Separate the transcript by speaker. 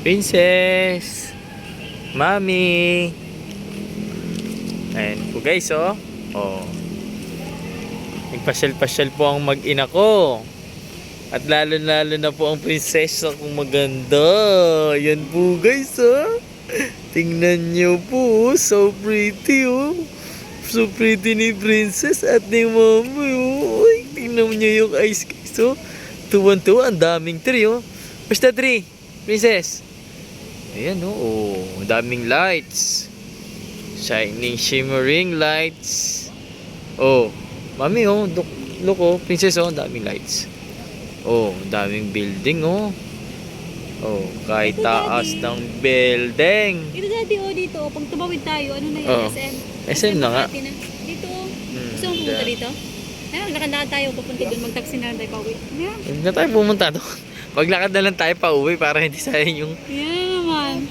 Speaker 1: Princess! Mami! Ayan po guys, oh. Oh. Nagpasyal-pasyal po ang mag-ina ko. At lalo-lalo na po ang prinsesa kong maganda. Ayan po guys, oh. Tingnan nyo po, oh. So pretty, oh. So pretty ni princess at ni mami, oh. Uy, tingnan nyo yung eyes guys, oh. Tuwan-tuwa, ang daming tree, oh. Basta tree, princess. Ayan, oh. Ang daming lights. Shining, shimmering lights. Oh. Mami, oh. Look, oh. Princess, oh. Ang daming lights. Oh. Ang daming building, oh. Oh. Kahit
Speaker 2: Ito,
Speaker 1: taas
Speaker 2: Daddy.
Speaker 1: ng building.
Speaker 2: Ito dati, oh, dito. Oh, pag tumawid tayo, ano na yun?
Speaker 1: Oo.
Speaker 2: SM.
Speaker 1: SM na nga.
Speaker 2: Makati na. Dito, oh. Gusto mo pumunta
Speaker 1: yeah.
Speaker 2: dito? Ayun, maglakad tayo. Papunta doon. Mag-taxi na lang tayo pauwi. Yeah.
Speaker 1: Huwag na tayo pumunta doon. Maglakad na lang tayo pa uwi para hindi sayang yung
Speaker 2: Yeah naman.